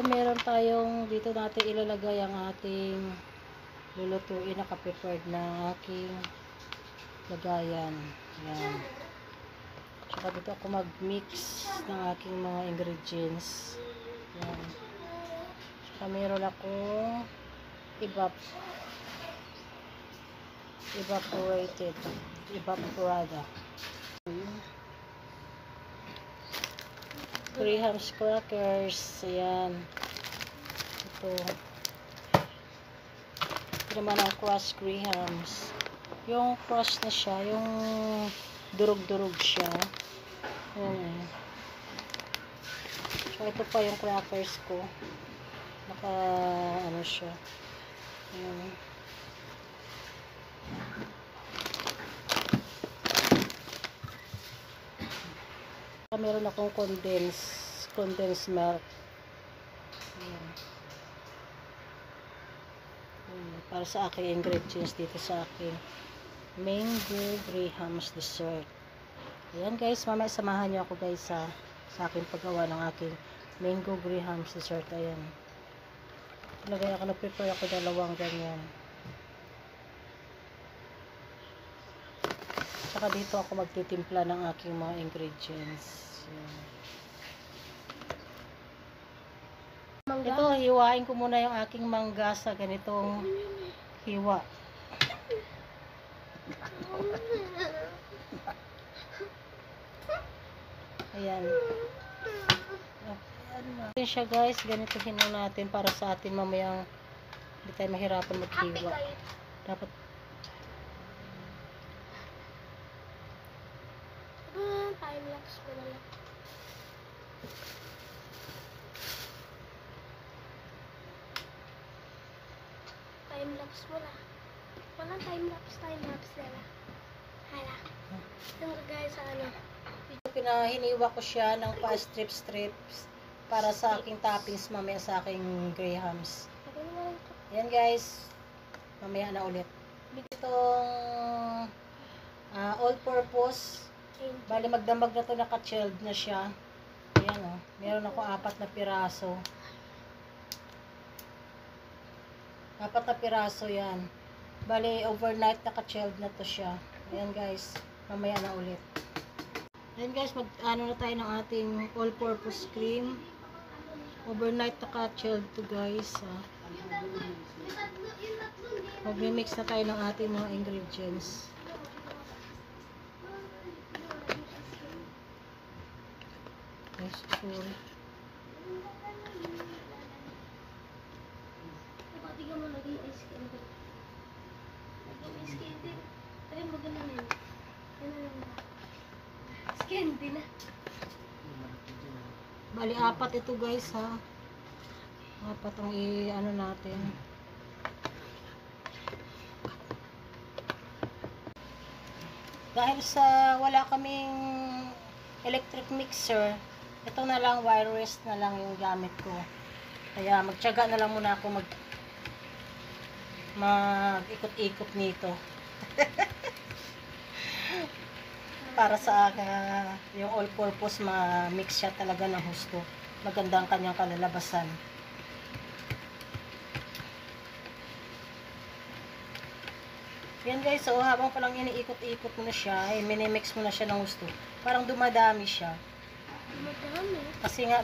meron tayong dito natin ilalagay ang ating lulutuin na prepared na aking lagayan. Yan. Tsaka dito ako mag-mix ng aking mga ingredients. Yan. Tsaka meron akong evaporada. Graham's crackers. Ayan. Ito naman ang crushed Graham's. Yung crushed na siya, yung durog-durog siya. Ayan. So, ito pa yung crackers ko. Naka, ano siya. Ayan. Meron akong condensed milk. Ayan. Para sa aking ingredients dito sa aking mango Graham's dessert. Ayan guys, mamaya samahan niyo ako guys sa aking paggawa ng aking mango Graham's dessert. Ayan. Nag-prepare ako dalawang ganyan. Saka dito ako magtitimpla ng aking mga ingredients. Ayan. Ito, hiwain ko muna yung aking mangga sa ganitong hiwa. Ayan. Ayan siya guys, ganituhin na natin para sa atin mamayang hindi tayo mahirapan maghiwa. Dapat time-lapse mo na lang. Time-lapse mo na. Walang time-lapse na lang. Hala. Yung guys sa ano. Pinahiniwa ko siya ng pa-strips para sa aking toppings mamaya sa aking Graham's. Ayan guys. Mamaya na ulit. Itong all-purpose. Bali magdamag na to, naka-chilled na siya. Ayan o. Meron ako 4 na piraso. 4 na piraso yan. Bali overnight naka-chilled na to siya. Ayan guys. Mamaya na ulit. Ayan guys, ano na tayo ng ating all-purpose cream. Overnight naka-chilled to guys. Mag-mix na tayo ng ating mga ingredients. Yes, sorry. Tignan mo lagi ice cream. Ice cream din. Ay, maganda na yun. Candy na. Bali 4 ito guys ha. 4 ang i-ano natin. Dahil sa wala kaming electric mixer, ito na lang, wireless na lang yung gamit ko. Kaya magtiyaga na lang muna ako mag-ikot-ikot nito. Para sa yung all-purpose ma-mix siya talaga ng husto. Maganda ang kanyang kalalabasan. Yan guys, so habang palang iniikot-ikot mo na siya, minimix mo na siya ng husto. Parang dumadami siya. Madami. Kasi nga,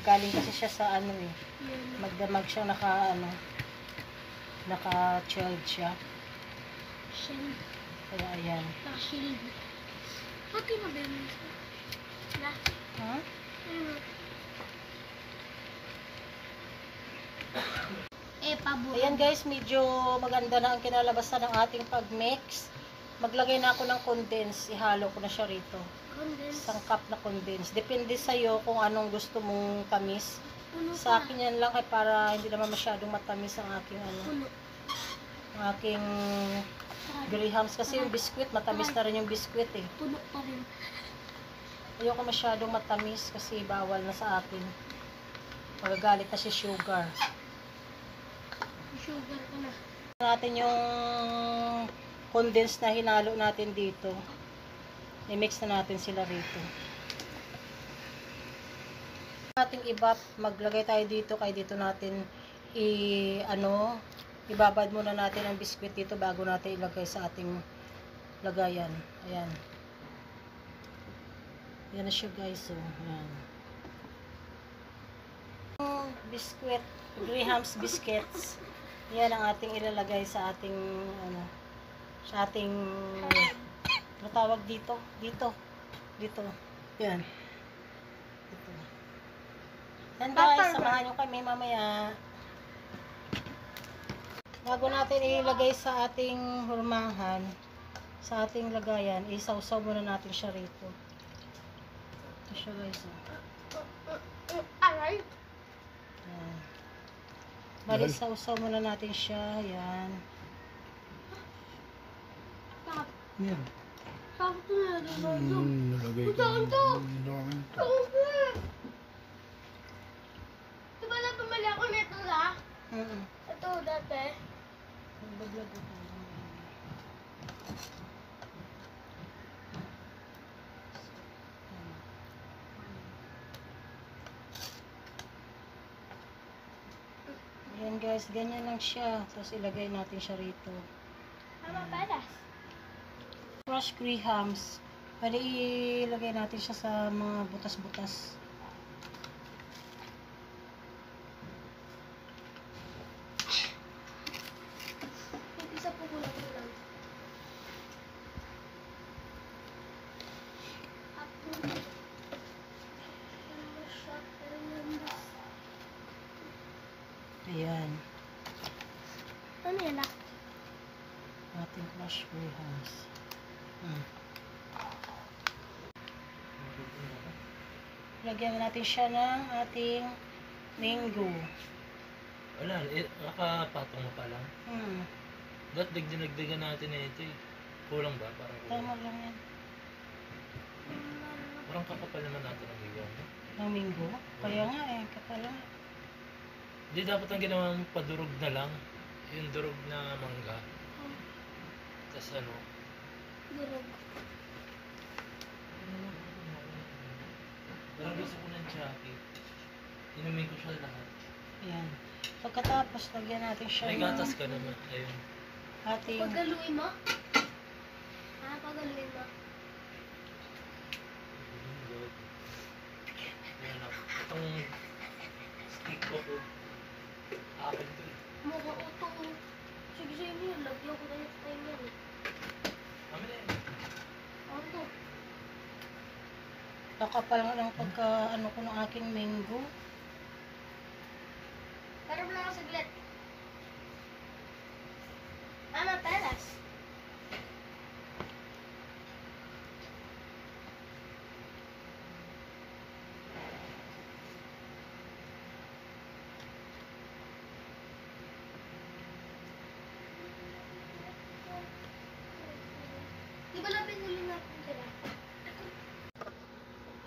galing kasi siya sa ano eh. Magdamag siya, naka-chilled siya. Shield. Kaya ayan. Naka-shield. Okay na ba yun? Ha? Pabo. Ayan guys, medyo maganda na ang kinalabasan ng ating pag-mix. Maglagay na ako ng condense. Ihalo ko na siya rito. Condense. Isang cup na condense. Depende sa'yo kung anong gusto mong tamis. Puno Sa pa. akin yan lang ay para hindi naman masyadong matamis ang aking Puno. ang aking Graham's. Kasi yung biskwit, matamis na rin yung biskwit eh. Puno pa rin. Ayoko masyadong matamis kasi bawal na sa akin. Magagalit na si sugar. Sugar ka na. Natin yung condensed na hinalo natin dito. I-mix na natin sila rito. Ating ibap, maglagay tayo dito, kaya dito natin ibabad muna natin ang biskwit dito bago natin ilagay sa ating lagayan. Ayan. Yan na siya guys. So, ayan. Biskwit, Graham's biscuits. Yan ang ating ilalagay sa ating ano tawag dito? Dito. Yan. Dito. Yan guys, samahan nyo kami mamaya. Bago natin ilagay sa ating hurmahan, sa ating lagayan, isawsaw muna natin siya rito. Ito siya guys. Aray. Yan. Bali, sausaw muna natin siya. Yan. Yan. Sakto na dito. Nalagay ko. Diba na pumali ako nito la? Mm-mm. Ito dati. Nagbablog ako. Ayan guys, ganyan lang siya. Tapos ilagay natin siya rito. Tama palas. Crushed Graham's. Bali, ilagay natin siya sa mga butas-butas. Isa po kulang. Ayan. Ano yan ah? Ating crushed Graham's. Lagyan natin siya ng ating mango. Wala, nakapatong na pa lang. Dapat dinagdagan natin na ito eh. Kulang ba? Tama lang yan. Parang kakapal naman natin ang bigyan. Ng mango? Kaya nga eh, kapala. Hindi dapat ang ginawa mo padurog na lang. Yung durog na mangga. Tapos ano? Durog. Parang gusto ko ng jacket. Inumin ko siya lahat. Ayan. Pagkatapos, lagyan natin siya May gatas ka naman. Ayun. ating... Pagaluin mo? Pagaluin mo? Yan ako. Itong stick ko po. Akin to eh. Mukha uto. Sige sa'yo mo yun. Lagyan ko na yung time yan eh. Amin na yan. Ano to? Kakapal nga ng pagka ano ko ng aking mango. Pero mo lang ako saglit. Mama, pelas. Di ba lang pinuli natin sila?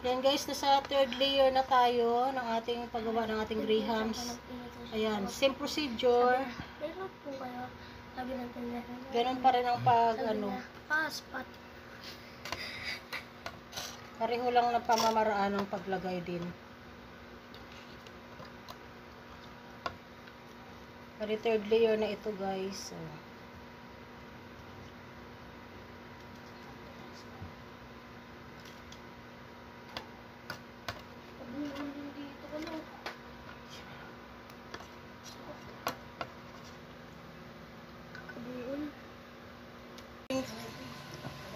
Yan guys, nasa third layer na tayo ng ating paggawa ng ating Graham's. Ayan, same procedure. Meron po kayo. Sabi natin meron. Ganun pa rin ang pag ano. Spot. Pareho lang ng pamamaraan ng paglagay din. Pari third layer na ito guys. So, Dito ko lang. Kabuon.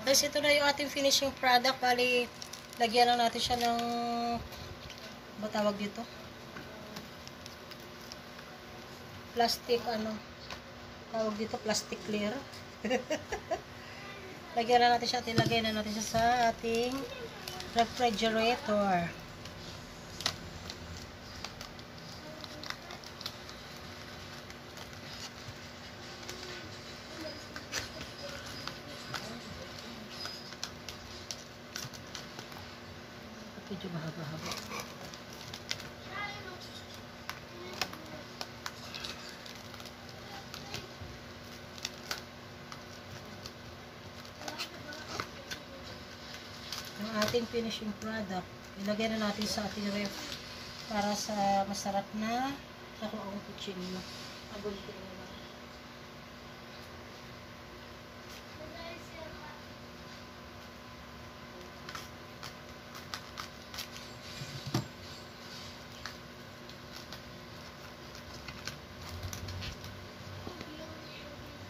guys, ito na yung ating finishing product. Bali, lagyan lang natin siya ng ba tawag dito? Plastic ano? Tawag dito plastic clear. Lagyan na natin siya at ilagay na natin siya sa ating refrigerator. Medyo mahaba-haba. Ang ating finishing product, ilagay na natin sa ating ref. para sa masarap na takoong kutsino. Abon ko na lang.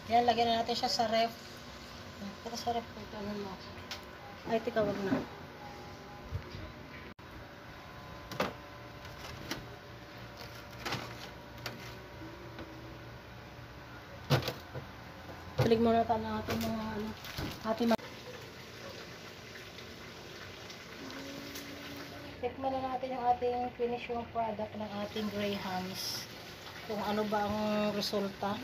Yan, lagyan na natin siya sa ref. Ito sa ref ko. Ano mo? Ay, tika, wag na. Balik muna tayo natin mga ano. Ating tikman na natin yung ating finishing product ng ating grahams. Kung ano ba ang resulta.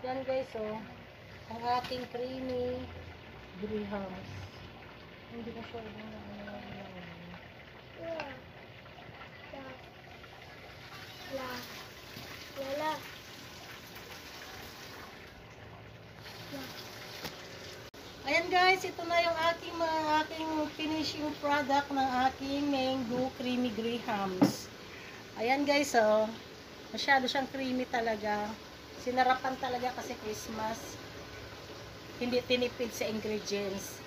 Yan guys, oh. Ang ating creamy grahams. Hindi ko sure kung Lala. Ayan guys, ito na yung aking finishing product ng aking mango creamy grahams. Ayan guys, oh. Masyado siyang creamy talaga. Sinarapan talaga kasi Christmas. Hindi tinipid sa ingredients.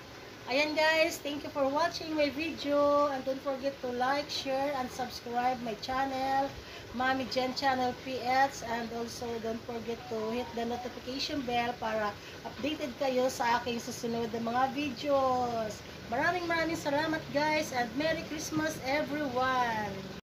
Ayan guys, thank you for watching my video. And don't forget to like, share, and subscribe my channel, Mami Jen Channel PX. And also don't forget to hit the notification bell para updated kayo sa aking susunod na mga videos. Maraming salamat guys, and Merry Christmas everyone!